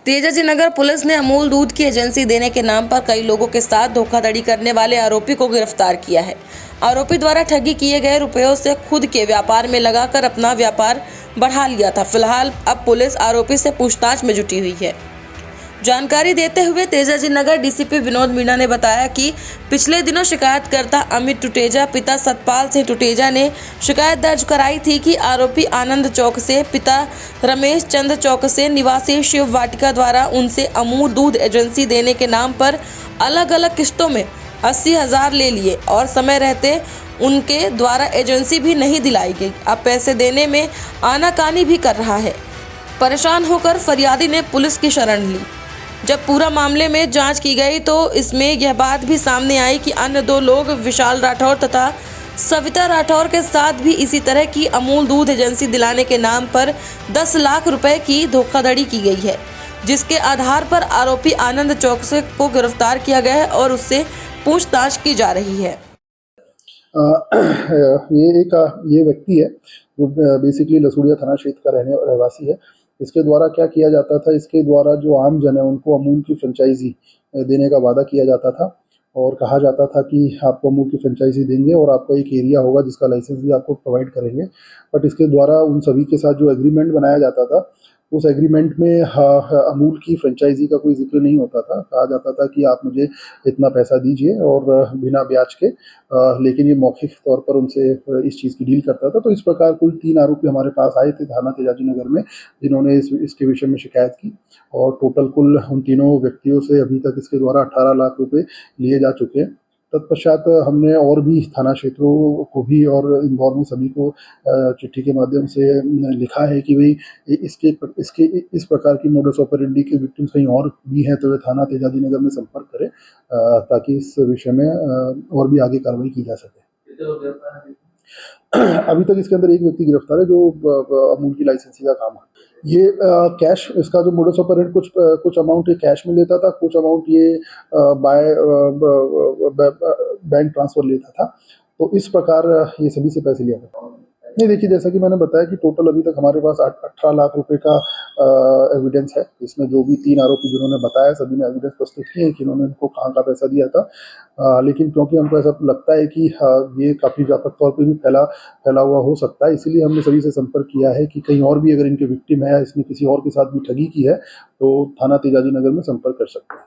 तेजाजी नगर police ने अमूल दूध की एजेंसी देने के नाम पर कई लोगों के साथ धोखाधड़ी करने वाले आरोपी को गिरफ्तार किया है। आरोपी द्वारा ठगी किए गए रुपयों से खुद के व्यापार में लगाकर अपना व्यापार बढ़ा लिया था। फिलहाल अब पुलिस आरोपी से पूछताछ में जुटी हुई है। जानकारी देते हुए तेजाजी नगर डीसीपी विनोद मीणा ने बताया कि पिछले दिनों शिकायतकर्ता अमित टुटेजा पिता सतपाल सिंह टुटेजा ने शिकायत दर्ज कराई थी कि आरोपी आनंद चौक से पिता रमेश चंद चौक से निवासी शिव वाटिका द्वारा उनसे अमूल दूध एजेंसी देने के नाम पर अलग अलग किस्तों में 80,000 ले लिए और समय रहते उनके द्वारा एजेंसी भी नहीं दिलाई गई। अब पैसे देने में आनाकानी भी कर रहा है। परेशान होकर फरियादी ने पुलिस की शरण ली। जब पूरा मामले में जांच की गई तो इसमें यह बात भी सामने आई कि अन्य 2 लोग विशाल राठौर तथा सविता राठौर के साथ भी इसी तरह की अमूल दूध एजेंसी दिलाने के नाम पर 10 लाख रुपए की धोखाधड़ी की गई है, जिसके आधार पर आरोपी आनंद चौक से को गिरफ्तार किया गया है और उससे पूछताछ की जा रही है। ये व्यक्ति है जो बेसिकली लसूड़िया थाना क्षेत्र का रहवासी है। इसके द्वारा क्या किया जाता था, इसके द्वारा जो आम जन है उनको अमूल की फ्रेंचाइजी देने का वादा किया जाता था और कहा जाता था कि आपको अमूल की फ्रेंचाइजी देंगे और आपका एक एरिया होगा जिसका लाइसेंस भी आपको प्रोवाइड करेंगे। बट इसके द्वारा उन सभी के साथ जो एग्रीमेंट बनाया जाता था, उस एग्रीमेंट में अमूल की फ्रेंचाइजी का कोई जिक्र नहीं होता था। कहा जाता था कि आप मुझे इतना पैसा दीजिए और बिना ब्याज के, लेकिन ये मौखिक तौर पर उनसे इस चीज़ की डील करता था। तो इस प्रकार कुल 3 आरोपी हमारे पास आए थे थाना तेजाजी नगर में, जिन्होंने इसके विषय में शिकायत की और टोटल कुल उन तीनों व्यक्तियों से अभी तक इसके द्वारा 18 लाख रुपए लिए जा चुके हैं। तत्पश्चात हमने और भी थाना क्षेत्रों को भी और इंदौर में सभी को चिट्ठी के माध्यम से लिखा है कि भाई इसके इस प्रकार की मोडस ऑपरेंडी के विक्टिम्स कहीं और भी हैं तो वे थाना तेजाजी नगर में संपर्क करें, ताकि इस विषय में और भी आगे कार्रवाई की जा सके। अभी तक इसके अंदर एक व्यक्ति गिरफ्तार है जो अमूल की लाइसेंसी का काम है। ये कैश, इसका जो मोडस ऑपरेंडी कुछ अमाउंट ये कैश में लेता था, कुछ अमाउंट ये बाय बैंक ट्रांसफर लेता था। तो इस प्रकार ये सभी से पैसे लिया था। नहीं, देखिए, जैसा कि मैंने बताया कि टोटल अभी तक हमारे पास 18 लाख रुपए का एविडेंस है। इसमें जो भी 3 आरोपी जिन्होंने बताया, सभी ने एविडेंस प्रस्तुत किए कि इन्होंने इनको कहाँ का पैसा दिया था। लेकिन क्योंकि हमको ऐसा लगता है कि ये काफ़ी व्यापक तौर पे भी फैला हुआ हो सकता है, इसीलिए हमने सभी से संपर्क किया है कि कहीं और भी अगर इनके विक्टिम है, इसने किसी और के साथ भी ठगी की है, तो थाना तेजाजी नगर में संपर्क कर सकते हैं।